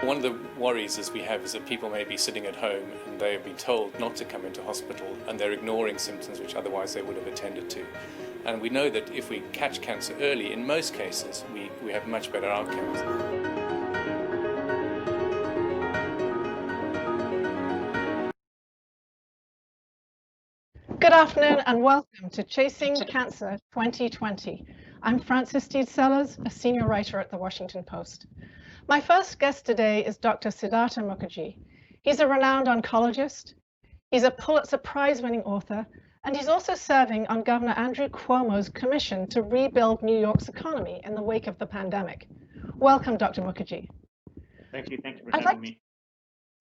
One of the worries as we have is that people may be sitting at home and they have been told not to come into hospital and they're ignoring symptoms which otherwise they would have attended to. And we know that if we catch cancer early, in most cases, we have much better outcomes. Good afternoon and welcome to Chasing Cancer 2020. I'm Frances Steed Sellers, a senior writer at the Washington Post. My first guest today is Dr. Siddhartha Mukherjee. He's a renowned oncologist, he's a Pulitzer-prize winning author, and he's also serving on Governor Andrew Cuomo's commission to rebuild New York's economy in the wake of the pandemic. Welcome, Dr. Mukherjee. Thank you for having me.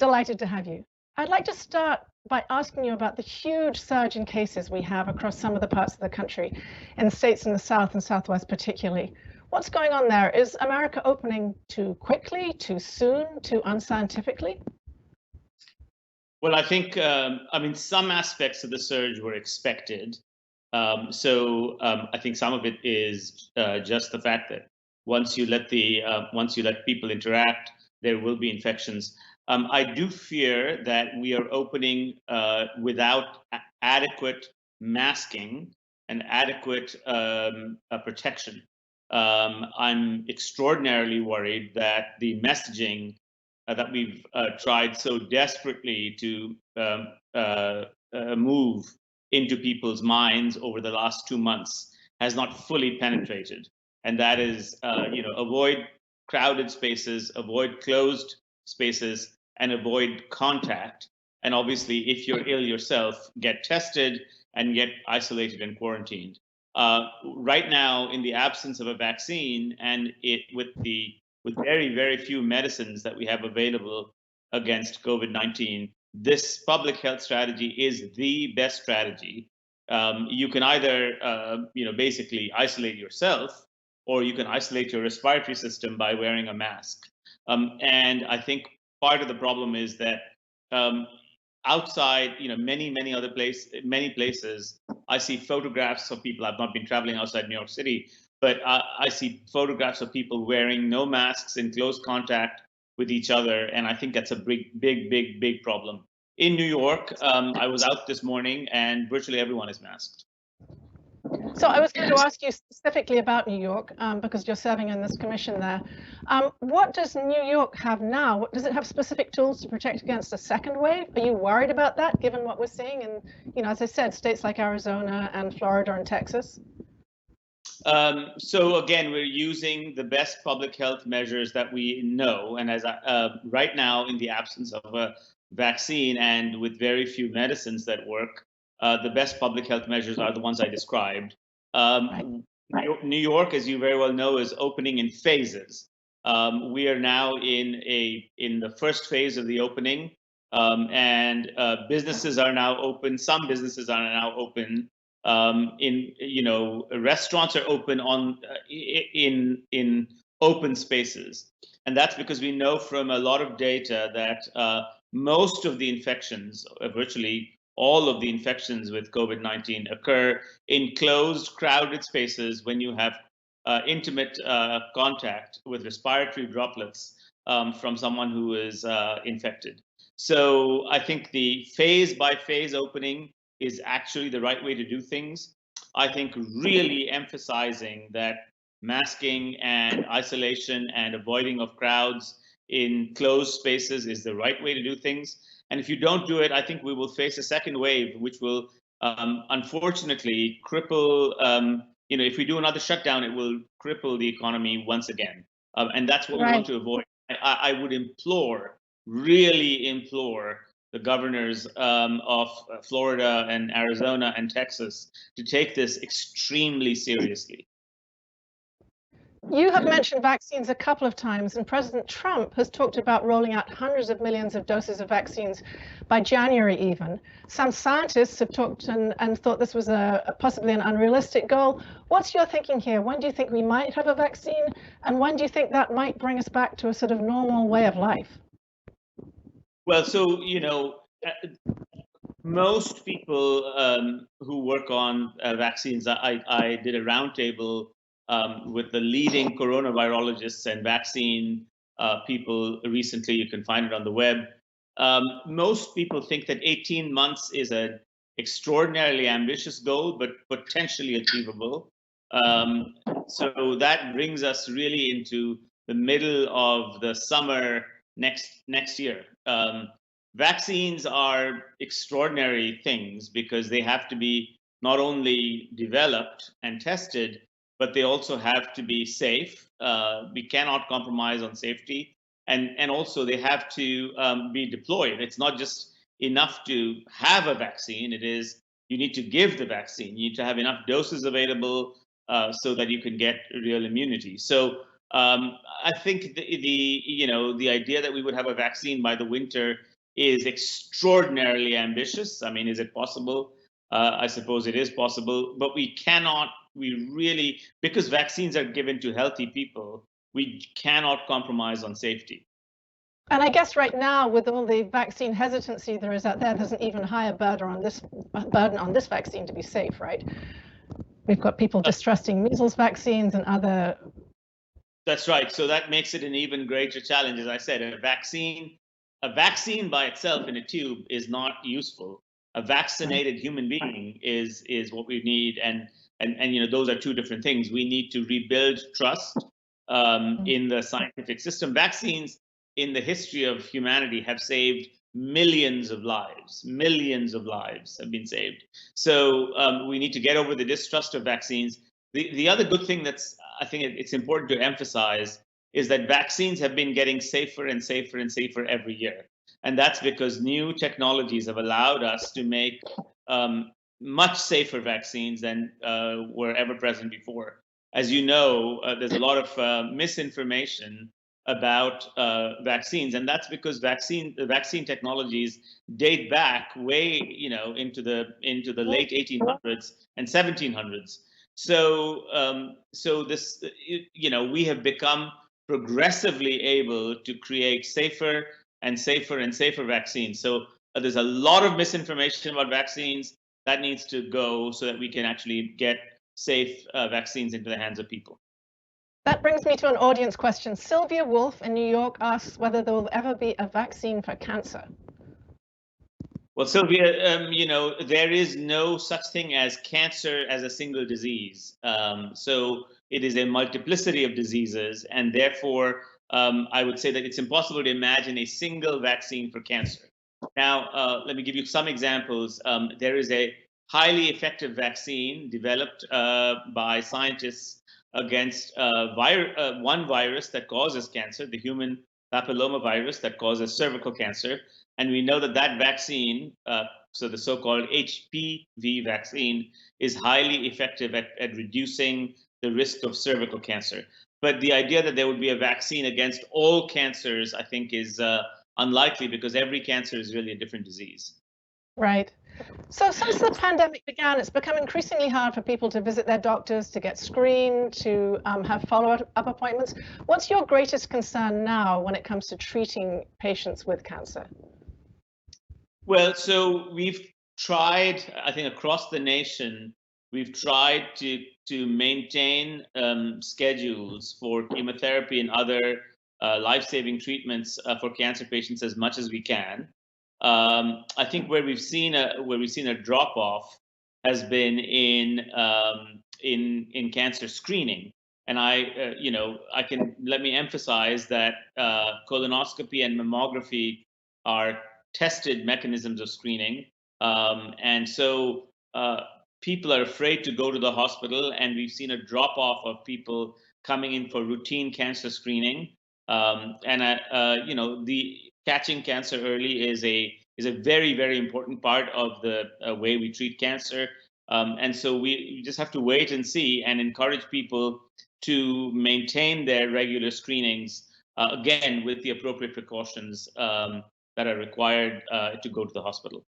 Delighted to have you. I'd like to start by asking you about the huge surge in cases we have across some of the parts of the country, in states in the South and Southwest particularly. What's going on there? Is America opening too quickly, too soon, too unscientifically? Well, I think, some aspects of the surge were expected. I think some of it is just the fact that once you let people interact, there will be infections. I do fear that we are opening without adequate masking and adequate protection. I'm extraordinarily worried that the messaging that we've tried so desperately to move into people's minds over the last 2 months has not fully penetrated. And that is, avoid crowded spaces, avoid closed spaces, and avoid contact. And obviously, if you're ill yourself, get tested and get isolated and quarantined. Right now, in the absence of a vaccine and with very, very few medicines that we have available against COVID-19, this public health strategy is the best strategy. You can either, basically isolate yourself, or you can isolate your respiratory system by wearing a mask. And I think part of the problem is that outside, many places, I see photographs of people. I've not been traveling outside New York City, but I see photographs of people wearing no masks in close contact with each other, and I think that's a big problem. In New York, I was out this morning, and virtually everyone is masked. So I was going to ask you specifically about New York, because you're serving in this commission there. What does New York have now? Does it have specific tools to protect against a second wave? Are you worried about that, given what we're seeing in, as I said, states like Arizona and Florida and Texas? So again, we're using the best public health measures that we know. And right now, in the absence of a vaccine and with very few medicines that work, the best public health measures are the ones I described. New York, as you very well know, is opening in phases. We are now in the first phase of the opening, and businesses are now open. Some businesses are now open. Restaurants are open in open spaces, and that's because we know from a lot of data that most of the infections, virtually all of the infections with COVID-19, occur in closed, crowded spaces when you have intimate contact with respiratory droplets from someone who is infected. So I think the phase-by-phase opening is actually the right way to do things. I think really emphasizing that masking and isolation and avoiding of crowds in closed spaces is the right way to do things. And if you don't do it, I think we will face a second wave, which will unfortunately cripple, if we do another shutdown, it will cripple the economy once again. And that's what we want to avoid. I would really implore the governors of Florida and Arizona and Texas to take this extremely seriously. You have mentioned vaccines a couple of times, and President Trump has talked about rolling out hundreds of millions of doses of vaccines by January even. Some scientists have talked and thought this was possibly an unrealistic goal. What's your thinking here? When do you think we might have a vaccine? And when do you think that might bring us back to a sort of normal way of life? Well, so, most people who work on vaccines, I did a roundtable with the leading coronavirologists and vaccine people recently. You can find it on the web. Most people think that 18 months is an extraordinarily ambitious goal, but potentially achievable. So that brings us really into the middle of the summer next year. Vaccines are extraordinary things because they have to be not only developed and tested, but they also have to be safe. We cannot compromise on safety, and also they have to be deployed. It's not just enough to have a vaccine. It is you need to give the vaccine. You need to have enough doses available so that you can get real immunity. So I think the idea that we would have a vaccine by the winter is extraordinarily ambitious. I mean, is it possible? I suppose it is possible, but we really, because vaccines are given to healthy people, we cannot compromise on safety. And I guess right now, with all the vaccine hesitancy there is out there, there's an even higher burden on this vaccine to be safe, right? We've got people distrusting measles vaccines and other. That's right. So that makes it an even greater challenge. As I said, a vaccine by itself in a tube is not useful. A vaccinated human being is what we need, and those are two different things. We need to rebuild trust in the scientific system. Vaccines in the history of humanity have saved millions of lives. Millions of lives have been saved. So we need to get over the distrust of vaccines. The other good thing I think it's important to emphasize is that vaccines have been getting safer and safer and safer every year. And that's because new technologies have allowed us to make much safer vaccines than were ever present before. As you know, there's a lot of misinformation about vaccines, and that's because the vaccine technologies date back way, into the late 1800s and 1700s. So this, we have become progressively able to create safer and safer and safer vaccines. So there's a lot of misinformation about vaccines that needs to go so that we can actually get safe vaccines into the hands of people. That brings me to an audience question. Sylvia Wolf in New York asks whether there will ever be a vaccine for cancer. Well, Sylvia, there is no such thing as cancer as a single disease. So it is a multiplicity of diseases, and therefore I would say that it's impossible to imagine a single vaccine for cancer. Now, let me give you some examples. There is a highly effective vaccine developed by scientists against one virus that causes cancer, the human papillomavirus that causes cervical cancer. And we know that vaccine, so the so-called HPV vaccine, is highly effective at reducing the risk of cervical cancer. But the idea that there would be a vaccine against all cancers, I think, is unlikely because every cancer is really a different disease. Right. So since the pandemic began, it's become increasingly hard for people to visit their doctors, to get screened, to have follow-up appointments. What's your greatest concern now when it comes to treating patients with cancer? Well, so we've tried, I think across the nation, we've tried to maintain schedules for chemotherapy and other life-saving treatments for cancer patients as much as we can. I think where we've seen a drop-off has been in cancer screening, and let me emphasize that colonoscopy and mammography are tested mechanisms of screening, and so people are afraid to go to the hospital, and we've seen a drop-off of people coming in for routine cancer screening, the catching cancer early is a very, very important part of the way we treat cancer. And so we just have to wait and see and encourage people to maintain their regular screenings, again, with the appropriate precautions that are required to go to the hospital.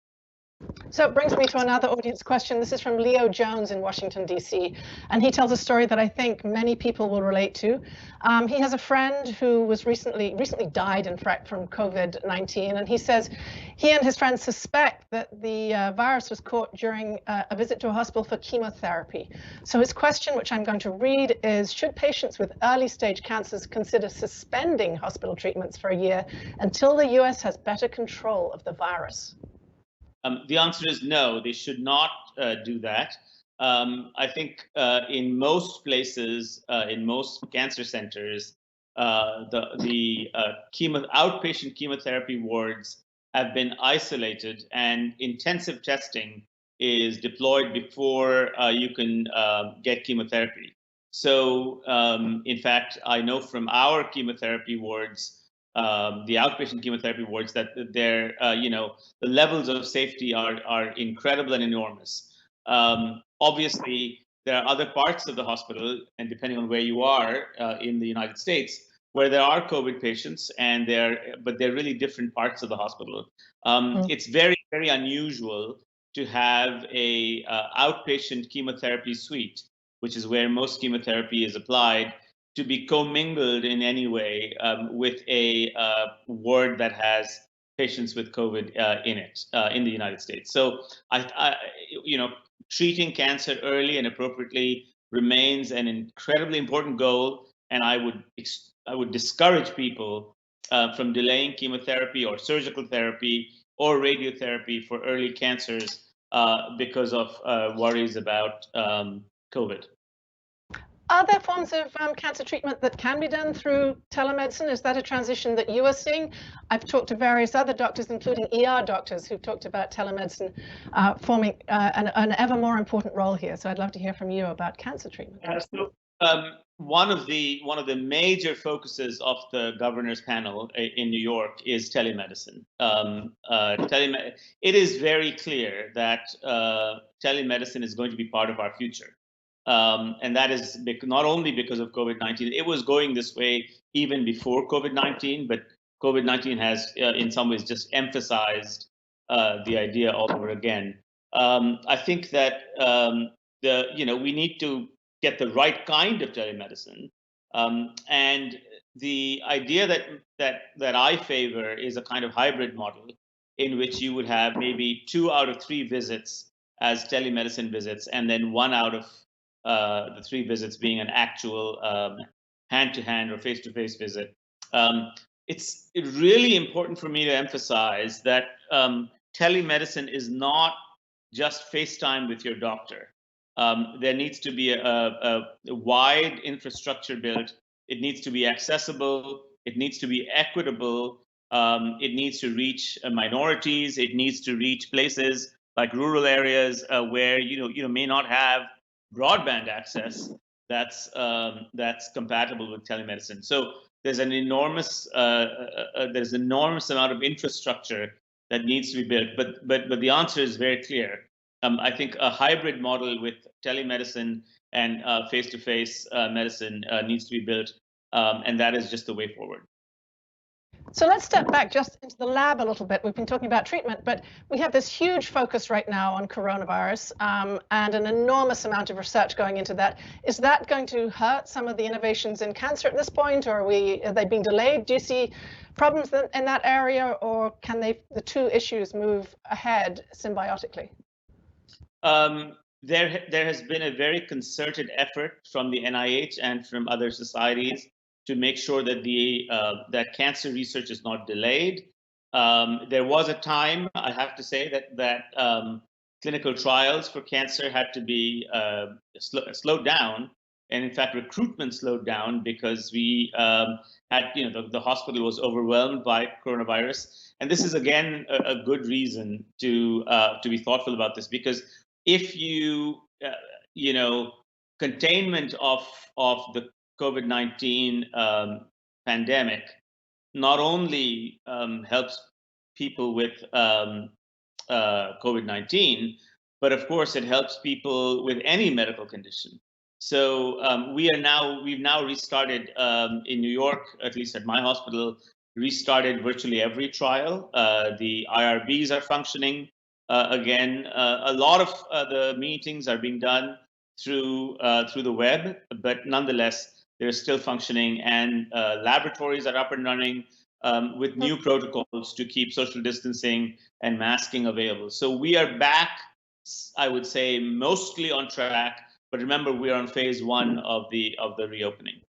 So it brings me to another audience question. This is from Leo Jones in Washington, D.C., and he tells a story that I think many people will relate to. He has a friend who was recently died, in fact, from COVID-19, and he says he and his friends suspect that the virus was caught during a visit to a hospital for chemotherapy. So his question, which I'm going to read, is: should patients with early-stage cancers consider suspending hospital treatments for a year until the U.S. has better control of the virus? The answer is no, they should not do that. I think in most places, in most cancer centers, the outpatient chemotherapy wards have been isolated, and intensive testing is deployed before you can get chemotherapy. So, in fact, I know from our chemotherapy wards, the outpatient chemotherapy wards, that they're, the levels of safety are incredible and enormous. Obviously, there are other parts of the hospital, and depending on where you are in the United States, where there are COVID patients, but they're really different parts of the hospital. It's very, very unusual to have a outpatient chemotherapy suite, which is where most chemotherapy is applied, to be commingled in any way with a ward that has patients with COVID in it in the United States. So, treating cancer early and appropriately remains an incredibly important goal, and I would discourage people from delaying chemotherapy or surgical therapy or radiotherapy for early cancers because of worries about COVID. Are there forms of cancer treatment that can be done through telemedicine? Is that a transition that you are seeing? I've talked to various other doctors, including ER doctors, who've talked about telemedicine forming an ever more important role here. So I'd love to hear from you about cancer treatment. So, one of the major focuses of the governor's panel in New York is telemedicine. It is very clear that telemedicine is going to be part of our future. And that is not only because of COVID-19. It was going this way even before COVID-19, but COVID-19 has in some ways just emphasized the idea all over again. I think that we need to get the right kind of telemedicine, and the idea that I favor is a kind of hybrid model in which you would have maybe 2 out of 3 visits as telemedicine visits, and then 1 out of the 3 visits being an actual hand-to-hand or face-to-face visit. It's really important for me to emphasize that telemedicine is not just FaceTime with your doctor. There needs to be a wide infrastructure built. It needs to be accessible. It needs to be equitable. It needs to reach minorities. It needs to reach places like rural areas where you may not have broadband access that's compatible with telemedicine. So there's an enormous amount of infrastructure that needs to be built. But the answer is very clear. I think a hybrid model with telemedicine and face-to-face medicine needs to be built, and that is just the way forward. So let's step back just into the lab a little bit. We've been talking about treatment, but we have this huge focus right now on coronavirus and an enormous amount of research going into that. Is that going to hurt some of the innovations in cancer at this point, or are they being delayed? Do you see problems in that area, or can the two issues move ahead symbiotically? There has been a very concerted effort from the NIH and from other societies to make sure that that cancer research is not delayed. There was a time, I have to say, that clinical trials for cancer had to be slowed down, and in fact, recruitment slowed down because we had, the hospital was overwhelmed by coronavirus. And this is again a good reason to be thoughtful about this, because if containment of the COVID-19 pandemic not only helps people with COVID-19, but of course it helps people with any medical condition. So we've now restarted in New York, at least at my hospital, restarted virtually every trial. The IRBs are functioning. Again, a lot of the meetings are being done through the web, but nonetheless, they're still functioning, and laboratories are up and running with new protocols to keep social distancing and masking available. So we are back, I would say, mostly on track. But remember, we are on phase one of the reopening.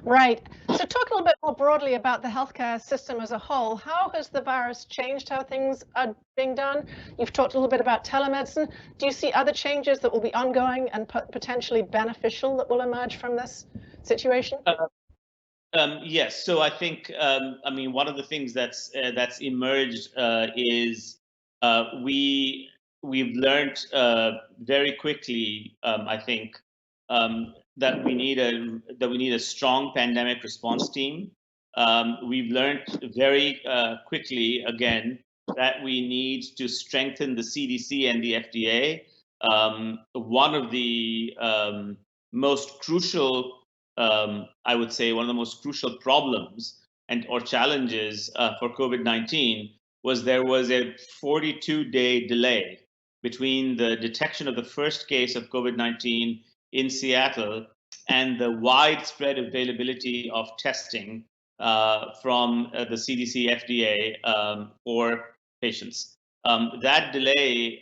Right. So talk a little bit more broadly about the healthcare system as a whole. How has the virus changed how things are being done? You've talked a little bit about telemedicine. Do you see other changes that will be ongoing and potentially beneficial that will emerge from this situation? Yes. So I think, I mean, one of the things that's emerged is we've learned very quickly, I think, that we need a strong pandemic response team. We've learned very quickly, again, that we need to strengthen the CDC and the FDA. One of the most crucial, I would say, one of the most crucial problems or challenges for COVID-19 was there was a 42-day delay between the detection of the first case of COVID-19 in Seattle and the widespread availability of testing from the CDC, FDA for patients. That delay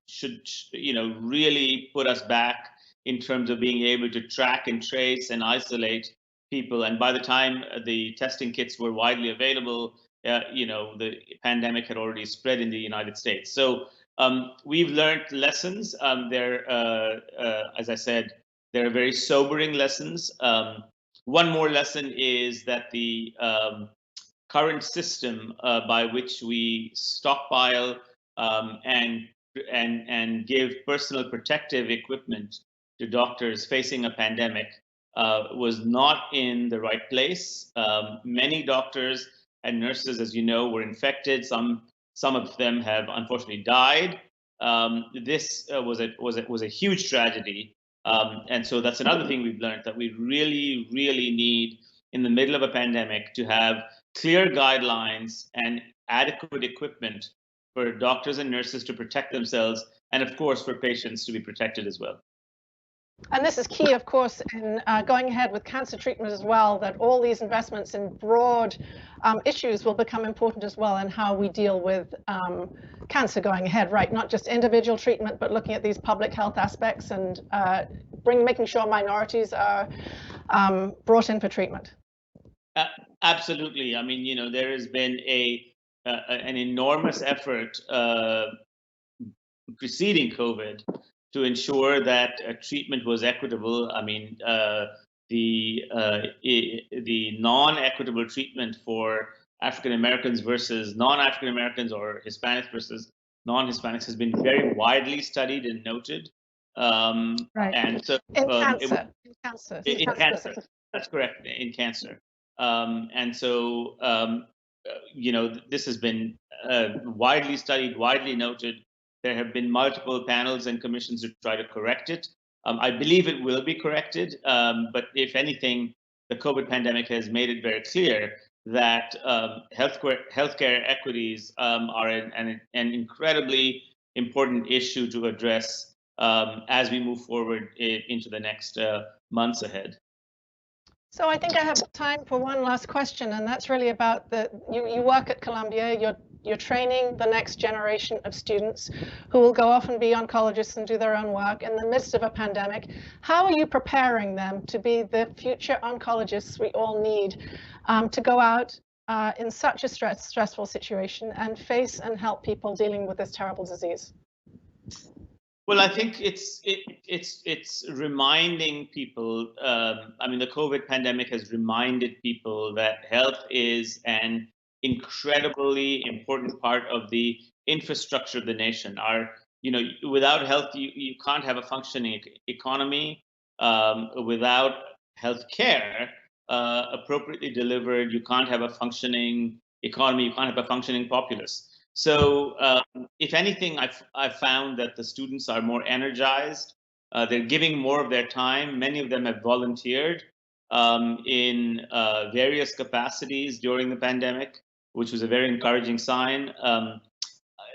should, really put us back in terms of being able to track and trace and isolate people. And by the time the testing kits were widely available, the pandemic had already spread in the United States. So we've learned lessons. As I said, they're very sobering lessons. One more lesson is that the current system by which we stockpile and give personal protective equipment to doctors facing a pandemic was not in the right place. Many doctors and nurses, as you know, were infected. Some of them have unfortunately died. This was a huge tragedy, and so that's another thing we've learned, that we really, really need, in the middle of a pandemic, to have clear guidelines and adequate equipment for doctors and nurses to protect themselves, and of course for patients to be protected as well. And this is key, of course, in going ahead with cancer treatment as well, that all these investments in broad issues will become important as well in how we deal with cancer going ahead, right? Not just individual treatment, but looking at these public health aspects and making sure minorities are brought in for treatment. Absolutely. I mean, there has been an enormous effort preceding COVID to ensure that treatment was equitable. I mean, the non-equitable treatment for African Americans versus non-African Americans, or Hispanics versus non-Hispanics, has been very widely studied and noted. Right. And so in cancer. That's correct. In cancer. And so this has been widely studied, widely noted. There have been multiple panels and commissions to try to correct it. I believe it will be corrected, but if anything, the COVID pandemic has made it very clear that healthcare equities are an incredibly important issue to address as we move forward into the next months ahead. So I think I have time for one last question, and that's really about you work at Columbia, you're training the next generation of students who will go off and be oncologists and do their own work in the midst of a pandemic. How are you preparing them to be the future oncologists we all need to go out in such a stressful situation and face and help people dealing with this terrible disease? Well, I think it's reminding people. I mean, the COVID pandemic has reminded people that health is an incredibly important part of the infrastructure of the nation. Without health, you can't have a functioning economy. Without health care appropriately delivered, you can't have a functioning economy. You can't have a functioning populace. So, if anything, I've found that the students are more energized. They're giving more of their time. Many of them have volunteered in various capacities during the pandemic, which was a very encouraging sign.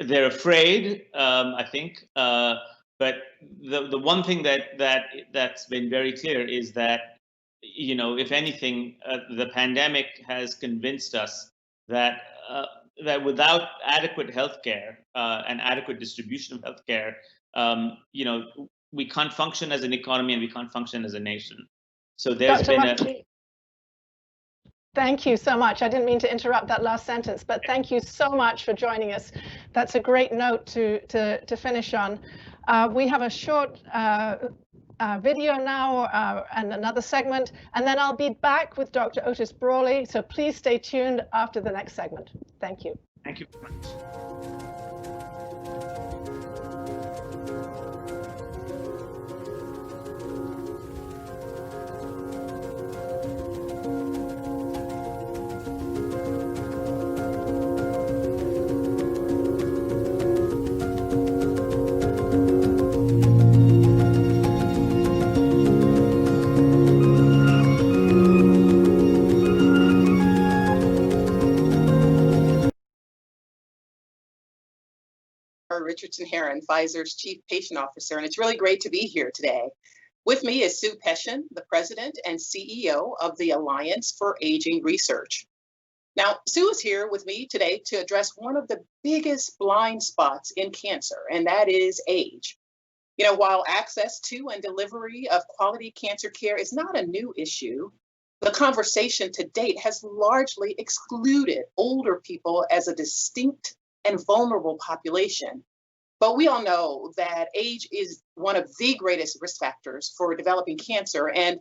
they're afraid, I think. But the one thing that's been very clear is that, if anything, the pandemic has convinced us that that without adequate healthcare and adequate distribution of healthcare, we can't function as an economy and we can't function as a nation. So there's Dr. been Mukherjee, thank you so much. I didn't mean to interrupt that last sentence, but thank you so much for joining us. That's a great note to finish on. We have a short video now and another segment, and then I'll be back with Dr. Otis Brawley. So please stay tuned after the next segment. Thank you. Thank you very much. Dara Richardson-Heron, Pfizer's Chief Patient Officer, and it's really great to be here today. With me is Sue Peshin, the President and CEO of the Alliance for Aging Research. Now, Sue is here with me today to address one of the biggest blind spots in cancer, and that is age. While access to and delivery of quality cancer care is not a new issue, the conversation to date has largely excluded older people as a distinct and vulnerable population. But we all know that age is one of the greatest risk factors for developing cancer, and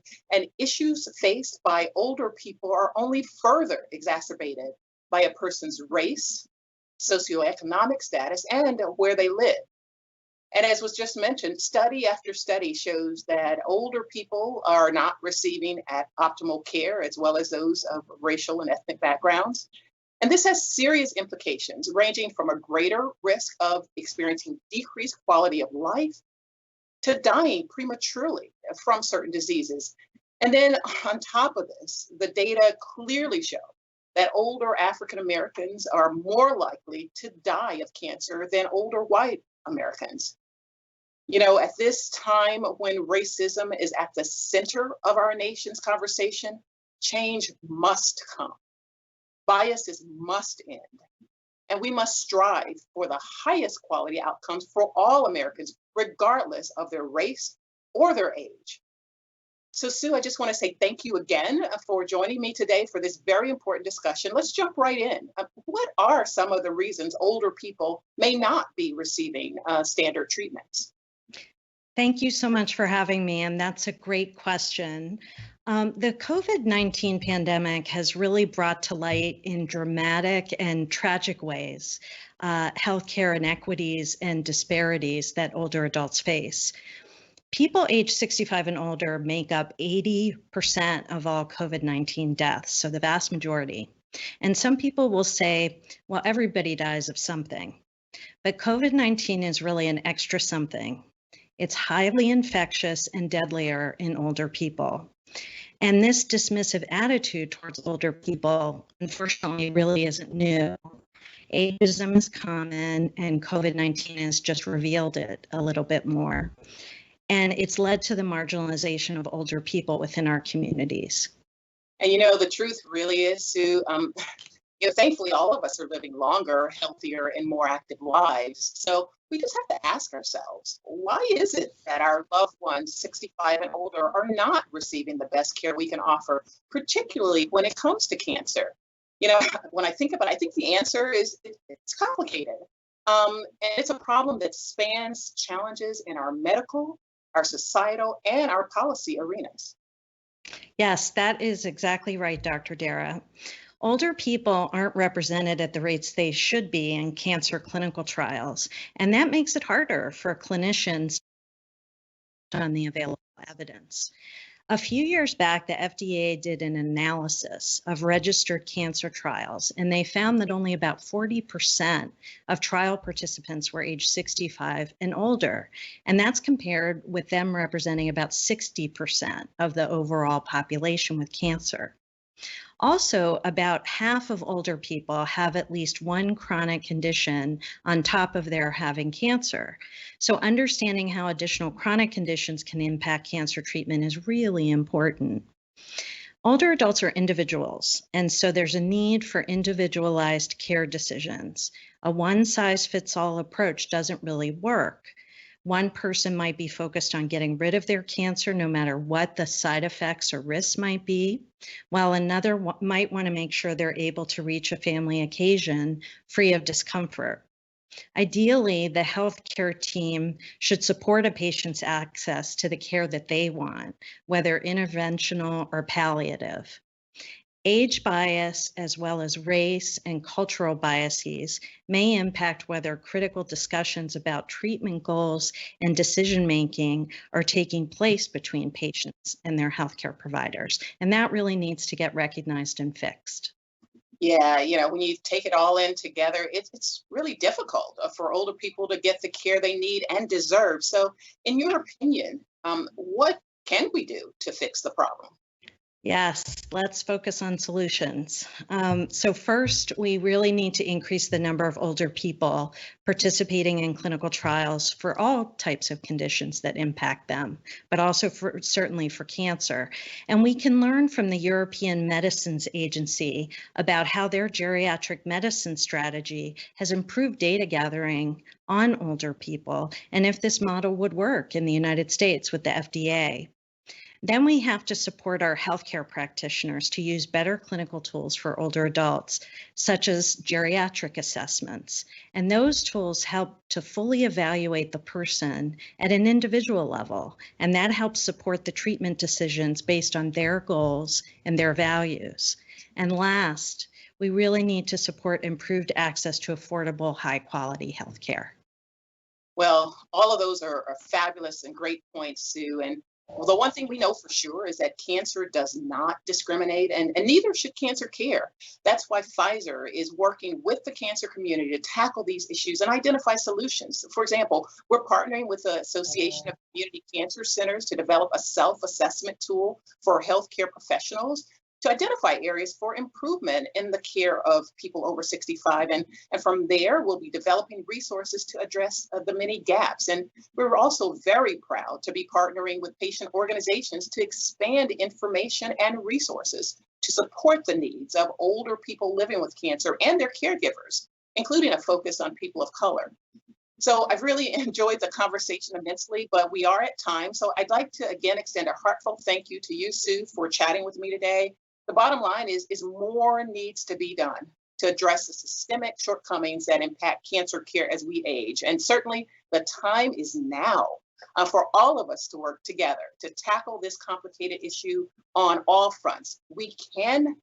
issues faced by older people are only further exacerbated by a person's race, socioeconomic status, and where they live. And as was just mentioned, study after study shows that older people are not receiving optimal care, as well as those of racial and ethnic backgrounds. And this has serious implications, ranging from a greater risk of experiencing decreased quality of life to dying prematurely from certain diseases. And then on top of this, the data clearly show that older African Americans are more likely to die of cancer than older white Americans. At this time when racism is at the center of our nation's conversation, change must come. Biases must end, and we must strive for the highest quality outcomes for all Americans, regardless of their race or their age. So, Sue, I just want to say thank you again for joining me today for this very important discussion. Let's jump right in. What are some of the reasons older people may not be receiving standard treatments? Thank you so much for having me, and that's a great question. The COVID-19 pandemic has really brought to light in dramatic and tragic ways healthcare inequities and disparities that older adults face. People age 65 and older make up 80% of all COVID-19 deaths, so the vast majority. And some people will say, well, everybody dies of something. But COVID-19 is really an extra something. It's highly infectious and deadlier in older people. And this dismissive attitude towards older people, unfortunately, really isn't new. Ageism is common, and COVID-19 has just revealed it a little bit more. And it's led to the marginalization of older people within our communities. And the truth really is, Sue, thankfully, all of us are living longer, healthier, and more active lives. So we just have to ask ourselves, why is it that our loved ones 65 and older are not receiving the best care we can offer, particularly when it comes to cancer? When I think about it, I think the answer is it's complicated. And it's a problem that spans challenges in our medical, our societal, and our policy arenas. Yes, that is exactly right, Dr. Dara. Older people aren't represented at the rates they should be in cancer clinical trials, and that makes it harder for clinicians on the available evidence. A few years back, the FDA did an analysis of registered cancer trials, and they found that only about 40% of trial participants were age 65 and older, and that's compared with them representing about 60% of the overall population with cancer. Also, about half of older people have at least one chronic condition on top of their having cancer. So understanding how additional chronic conditions can impact cancer treatment is really important. Older adults are individuals, and so there's a need for individualized care decisions. A one-size-fits-all approach doesn't really work. One person might be focused on getting rid of their cancer no matter what the side effects or risks might be, while another might want to make sure they're able to reach a family occasion free of discomfort. Ideally, the healthcare team should support a patient's access to the care that they want, whether interventional or palliative. Age bias, as well as race and cultural biases, may impact whether critical discussions about treatment goals and decision-making are taking place between patients and their healthcare providers. And that really needs to get recognized and fixed. Yeah, when you take it all in together, it's really difficult for older people to get the care they need and deserve. So, in your opinion, what can we do to fix the problem? Yes, let's focus on solutions. So first, we really need to increase the number of older people participating in clinical trials for all types of conditions that impact them, but also certainly for cancer. And we can learn from the European Medicines Agency about how their geriatric medicine strategy has improved data gathering on older people, and if this model would work in the United States with the FDA. Then we have to support our healthcare practitioners to use better clinical tools for older adults, such as geriatric assessments. And those tools help to fully evaluate the person at an individual level, and that helps support the treatment decisions based on their goals and their values. And last, we really need to support improved access to affordable, high-quality healthcare. Well, all of those are fabulous and great points, Sue. And well, the one thing we know for sure is that cancer does not discriminate, and neither should cancer care. That's why Pfizer is working with the cancer community to tackle these issues and identify solutions. For example, we're partnering with the Association of Community Cancer Centers to develop a self-assessment tool for healthcare professionals to identify areas for improvement in the care of people over 65. And from there, we'll be developing resources to address the many gaps. And we're also very proud to be partnering with patient organizations to expand information and resources to support the needs of older people living with cancer and their caregivers, including a focus on people of color. So I've really enjoyed the conversation immensely, but we are at time. So I'd like to again extend a heartfelt thank you to you, Sue, for chatting with me today. The bottom line is more needs to be done to address the systemic shortcomings that impact cancer care as we age. And certainly the time is now for all of us to work together to tackle this complicated issue on all fronts. We can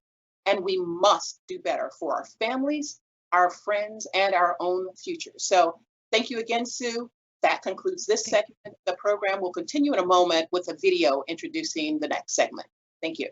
and we must do better for our families, our friends, and our own future. So thank you again, Sue. That concludes this segment. The program will continue in a moment with a video introducing the next segment. Thank you.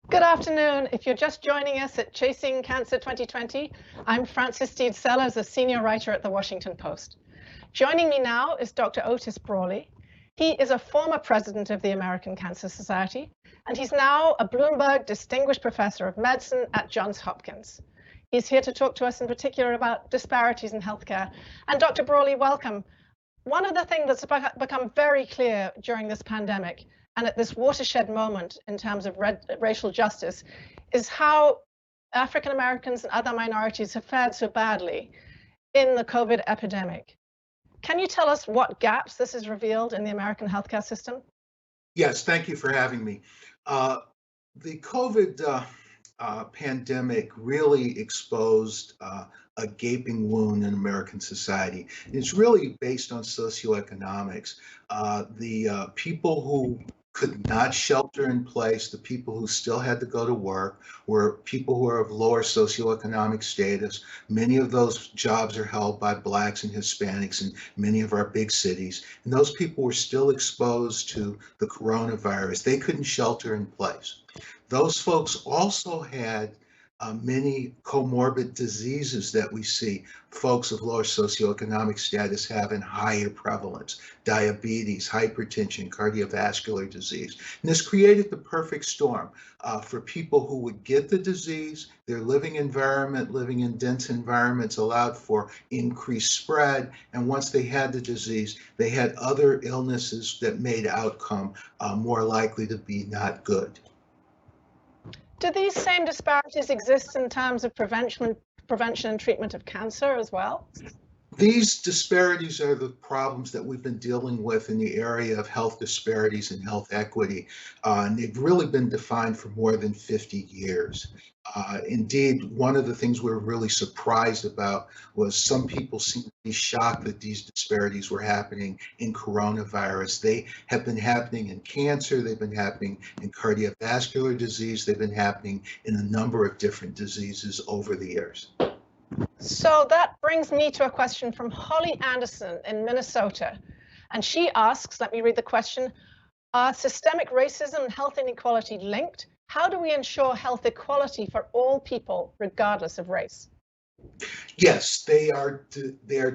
Good afternoon. If you're just joining us at Chasing Cancer 2020, I'm Frances Steed Sellers, a senior writer at the Washington Post. Joining me now is Dr. Otis Brawley. He is a former president of the American Cancer Society, and he's now a Bloomberg Distinguished Professor of Medicine at Johns Hopkins. He's here to talk to us in particular about disparities in healthcare. And Dr. Brawley, welcome. One of the things that's become very clear during this pandemic and at this watershed moment in terms of racial justice is how African Americans and other minorities have fared so badly in the COVID epidemic. Can you tell us what gaps this has revealed in the American healthcare system? Yes, thank you for having me. The COVID pandemic really exposed a gaping wound in American society. It's really based on socioeconomics. The people who could not shelter in place, the people who still had to go to work, were people who are of lower socioeconomic status. Many of those jobs are held by Blacks and Hispanics in many of our big cities. And those people were still exposed to the coronavirus. They couldn't shelter in place. Those folks also had many comorbid diseases that we see folks of lower socioeconomic status have in higher prevalence: diabetes, hypertension, cardiovascular disease. And this created the perfect storm for people who would get the disease. Their living environment, living in dense environments, allowed for increased spread. And once they had the disease, they had other illnesses that made outcome more likely to be not good. Do these same disparities exist in terms of prevention and treatment of cancer as well? These disparities are the problems that we've been dealing with in the area of health disparities and health equity. And they've really been defined for more than 50 years. Indeed, one of the things we're really surprised about was some people seem to be shocked that these disparities were happening in coronavirus. They have been happening in cancer, they've been happening in cardiovascular disease, they've been happening in a number of different diseases over the years. So that brings me to a question from Holly Anderson in Minnesota. And she asks, let me read the question, are systemic racism and health inequality linked? How do we ensure health equality for all people, regardless of race? Yes, they are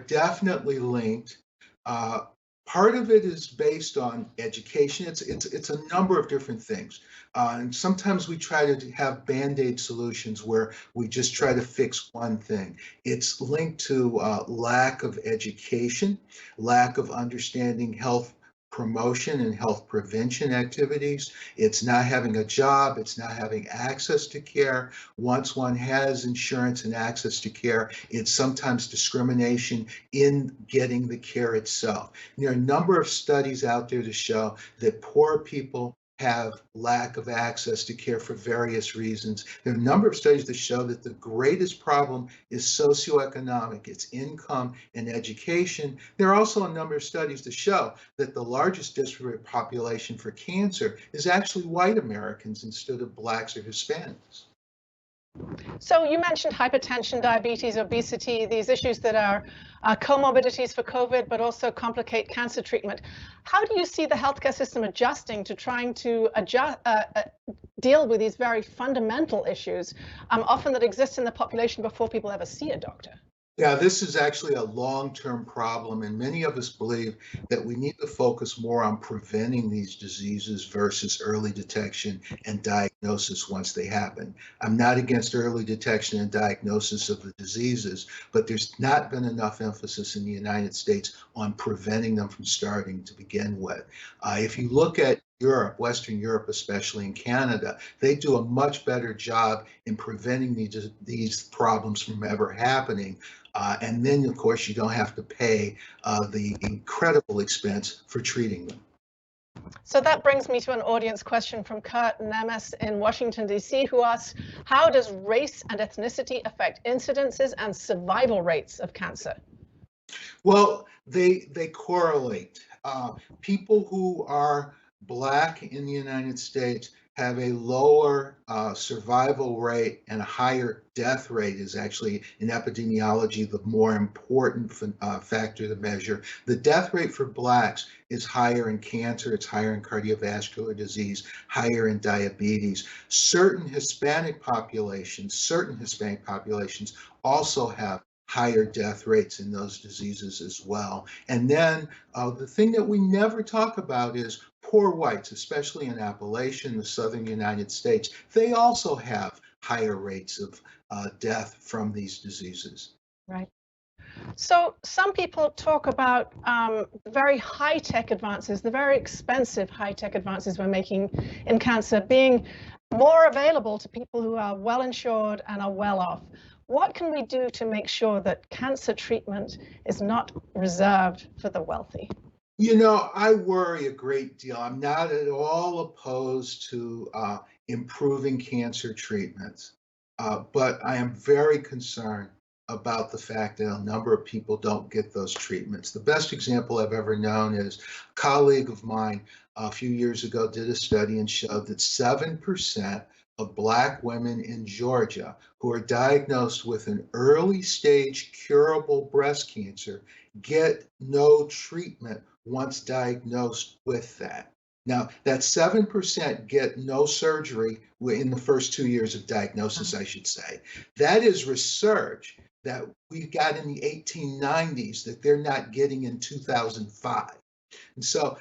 definitely linked. Part of it is based on education. It's a number of different things. And sometimes we try to have Band-Aid solutions where we just try to fix one thing. It's linked to lack of education, lack of understanding health promotion and health prevention activities. It's not having a job. It's not having access to care. Once one has insurance and access to care, it's sometimes discrimination in getting the care itself. And there are a number of studies out there to show that poor people have lack of access to care for various reasons. There are a number of studies that show that the greatest problem is socioeconomic, it's income and education. There are also a number of studies to show that the largest disparate population for cancer is actually white Americans instead of Blacks or Hispanics. So you mentioned hypertension, diabetes, obesity, these issues that are comorbidities for COVID, but also complicate cancer treatment. How do you see the healthcare system adjusting to trying to deal with these very fundamental issues, often that exist in the population before people ever see a doctor? Yeah, this is actually a long-term problem, and many of us believe that we need to focus more on preventing these diseases versus early detection and diagnosis once they happen. I'm not against early detection and diagnosis of the diseases, but there's not been enough emphasis in the United States on preventing them from starting to begin with. If you look at Europe, Western Europe, especially in Canada, they do a much better job in preventing these problems from ever happening. And then, of course, you don't have to pay the incredible expense for treating them. So that brings me to an audience question from Kurt Nemes in Washington, D.C., who asks, how does race and ethnicity affect incidences and survival rates of cancer? Well, they correlate. People who are Black in the United States have a lower survival rate and a higher death rate is actually, in epidemiology, the more important factor to measure. The death rate for Blacks is higher in cancer, it's higher in cardiovascular disease, higher in diabetes. Certain Hispanic populations also have higher death rates in those diseases as well. And then the thing that we never talk about is poor whites, especially in Appalachia, the southern United States. They also have higher rates of death from these diseases. Right. So some people talk about very high-tech advances, the very expensive high-tech advances we're making in cancer being more available to people who are well insured and are well off. What can we do to make sure that cancer treatment is not reserved for the wealthy? You know, I worry a great deal. I'm not at all opposed to improving cancer treatments, but I am very concerned about the fact that a number of people don't get those treatments. The best example I've ever known is a colleague of mine a few years ago did a study and showed that 7% of Black women in Georgia who are diagnosed with an early stage curable breast cancer get no treatment once diagnosed with that. Now, that 7% get no surgery in the first 2 years of diagnosis, I should say. That is research that we got in the 1890s that they're not getting in 2005. And so,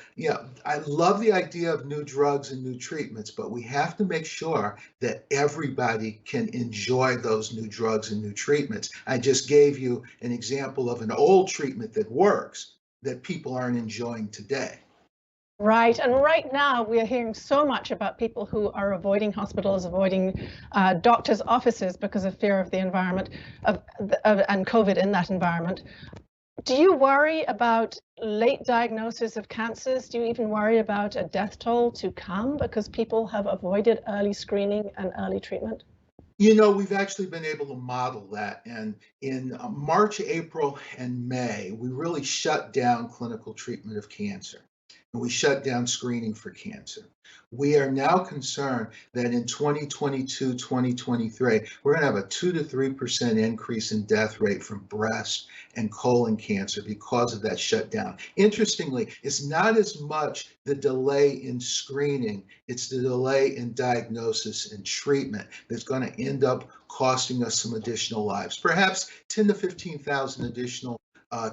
I love the idea of new drugs and new treatments, but we have to make sure that everybody can enjoy those new drugs and new treatments. I just gave you an example of an old treatment that works that people aren't enjoying today. Right. And right now, we are hearing so much about people who are avoiding hospitals, avoiding doctors' offices because of fear of the environment and COVID in that environment. Do you worry about late diagnosis of cancers? Do you even worry about a death toll to come because people have avoided early screening and early treatment? You know, we've actually been able to model that. And in March, April, and May, we really shut down clinical treatment of cancer. And we shut down screening for cancer. We are now concerned that in 2022, 2023, we're going to have a 2 to 3% increase in death rate from breast and colon cancer because of that shutdown. Interestingly, it's not as much the delay in screening, it's the delay in diagnosis and treatment that's going to end up costing us some additional lives, perhaps 10 to 15,000 additional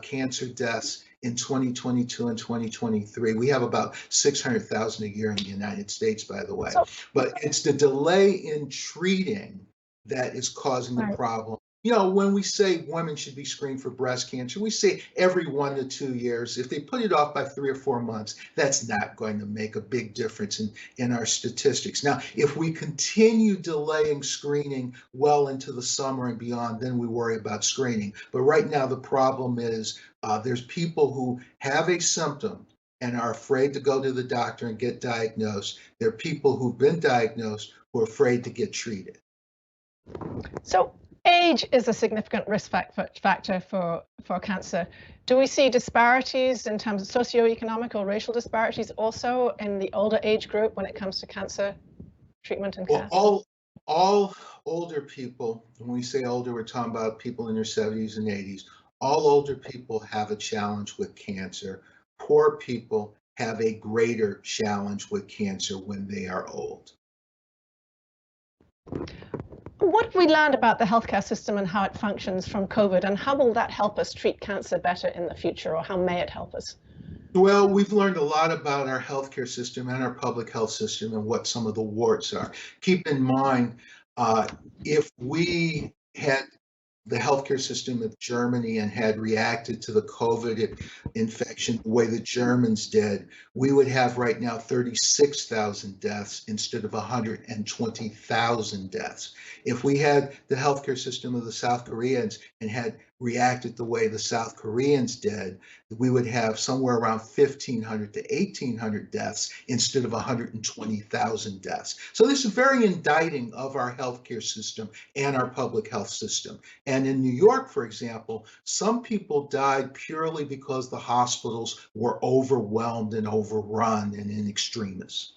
cancer deaths in 2022 and 2023. We have about 600,000 a year in the United States, by the way. But it's the delay in treating that is causing the problem. You know, when we say women should be screened for breast cancer, we say every 1 to 2 years. If they put it off by 3 or 4 months, that's not going to make a big difference in our statistics. Now, if we continue delaying screening well into the summer and beyond, then we worry about screening. But right now, the problem is there's people who have a symptom and are afraid to go to the doctor and get diagnosed. There are people who've been diagnosed who are afraid to get treated. So age is a significant risk factor for cancer. Do we see disparities in terms of socioeconomic or racial disparities also in the older age group when it comes to cancer treatment and care? Well, all older people, when we say older, we're talking about people in their 70s and 80s. All older people have a challenge with cancer. Poor people have a greater challenge with cancer when they are old. What have we learned about the healthcare system and how it functions from COVID, and how will that help us treat cancer better in the future, or how may it help us? Well, we've learned a lot about our healthcare system and our public health system and what some of the warts are. Keep in mind, if we had the healthcare system of Germany and had reacted to the COVID infection the way the Germans did, we would have right now 36,000 deaths instead of 120,000 deaths. If we had the healthcare system of the South Koreans and had reacted the way the South Koreans did, we would have somewhere around 1,500 to 1,800 deaths instead of 120,000 deaths. So this is very indicting of our healthcare system and our public health system. And in New York, for example, some people died purely because the hospitals were overwhelmed and overrun and in extremis.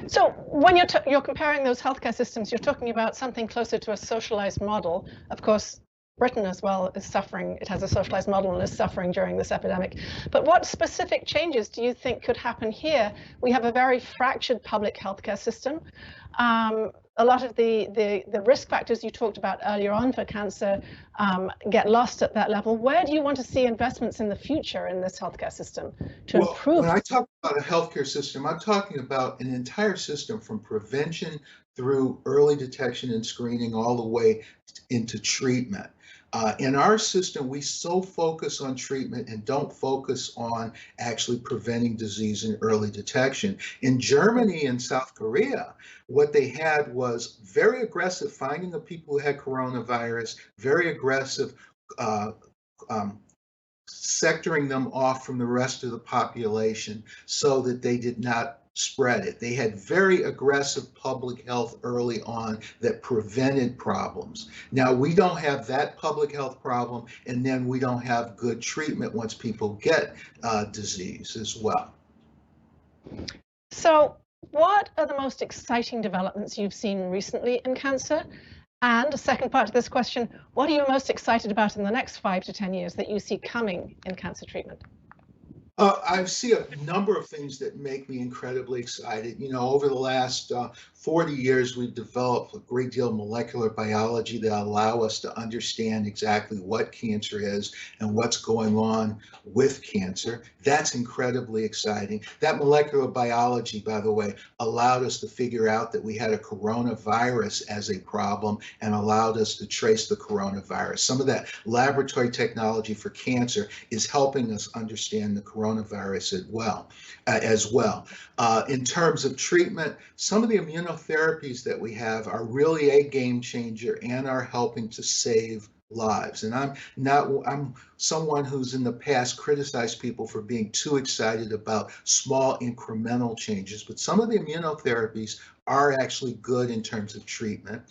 So when you're comparing those healthcare systems, you're talking about something closer to a socialized model. Of course, Britain as well is suffering. It has a socialized model and is suffering during this epidemic. But what specific changes do you think could happen here? We have a very fractured public healthcare system. A lot of the risk factors you talked about earlier on for cancer get lost at that level. Where do you want to see investments in the future in this healthcare system to improve? When I talk about a healthcare system, I'm talking about an entire system from prevention through early detection and screening all the way into treatment. In our system, we so focus on treatment and don't focus on actually preventing disease and early detection. In Germany and South Korea, what they had was very aggressive finding of people who had coronavirus, very aggressive sectoring them off from the rest of the population so that they did not spread it. They had very aggressive public health early on that prevented problems. Now we don't have that public health problem, and then we don't have good treatment once people get disease as well. So what are the most exciting developments you've seen recently in cancer? And a second part to this question, what are you most excited about in the next 5 to 10 years that you see coming in cancer treatment? I see a number of things that make me incredibly excited. You know, over the last 40 years, we've developed a great deal of molecular biology that allow us to understand exactly what cancer is and what's going on with cancer. That's incredibly exciting. That molecular biology, by the way, allowed us to figure out that we had a coronavirus as a problem and allowed us to trace the coronavirus. Some of that laboratory technology for cancer is helping us understand the coronavirus as well. In terms of treatment, some of the immunotherapies that we have are really a game changer and are helping to save lives. And I'm someone who's in the past criticized people for being too excited about small incremental changes, but some of the immunotherapies are actually good in terms of treatment.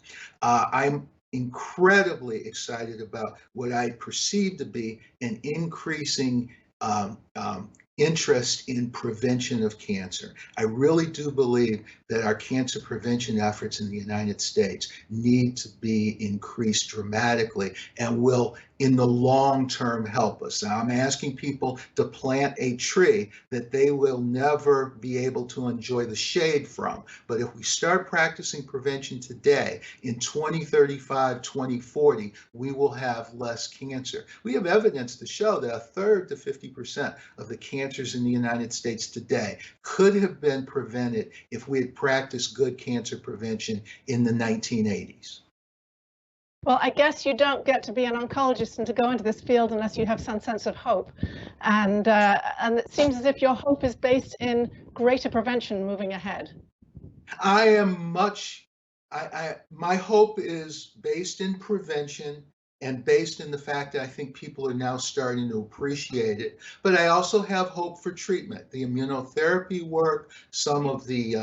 I'm incredibly excited about what I perceive to be an increasing interest in prevention of cancer. I really do believe that our cancer prevention efforts in the United States need to be increased dramatically and will, in the long term, help us. Now, I'm asking people to plant a tree that they will never be able to enjoy the shade from. But if we start practicing prevention today, in 2035, 2040, we will have less cancer. We have evidence to show that 1/3 to 50% of the cancers in the United States today could have been prevented if we had practiced good cancer prevention in the 1980s. Well, I guess you don't get to be an oncologist and to go into this field unless you have some sense of hope. And it seems as if your hope is based in greater prevention moving ahead. My hope is based in prevention and based in the fact that I think people are now starting to appreciate it. But I also have hope for treatment. The immunotherapy work, some of the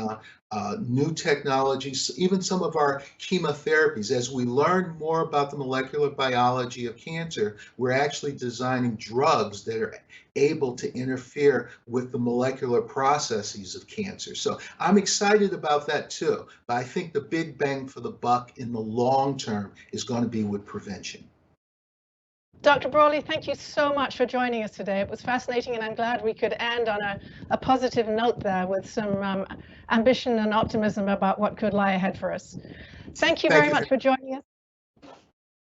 new technologies, even some of our chemotherapies. As we learn more about the molecular biology of cancer, we're actually designing drugs that are able to interfere with the molecular processes of cancer. So I'm excited about that too. But I think the big bang for the buck in the long term is going to be with prevention. Dr. Brawley, thank you so much for joining us today. It was fascinating, and I'm glad we could end on a positive note there with some ambition and optimism about what could lie ahead for us. Thank you very much for joining us.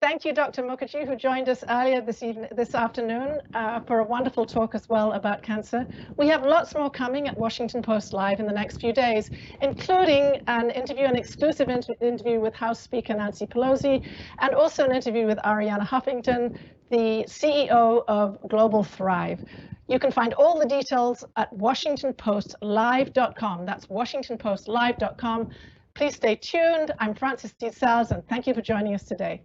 Thank you, Dr. Mukherjee, who joined us earlier this afternoon for a wonderful talk as well about cancer. We have lots more coming at Washington Post Live in the next few days, including an exclusive interview with House Speaker Nancy Pelosi, and also an interview with Arianna Huffington, the CEO of Global Thrive. You can find all the details at WashingtonPostLive.com. That's WashingtonPostLive.com. Please stay tuned. I'm Frances D. Salz, and thank you for joining us today.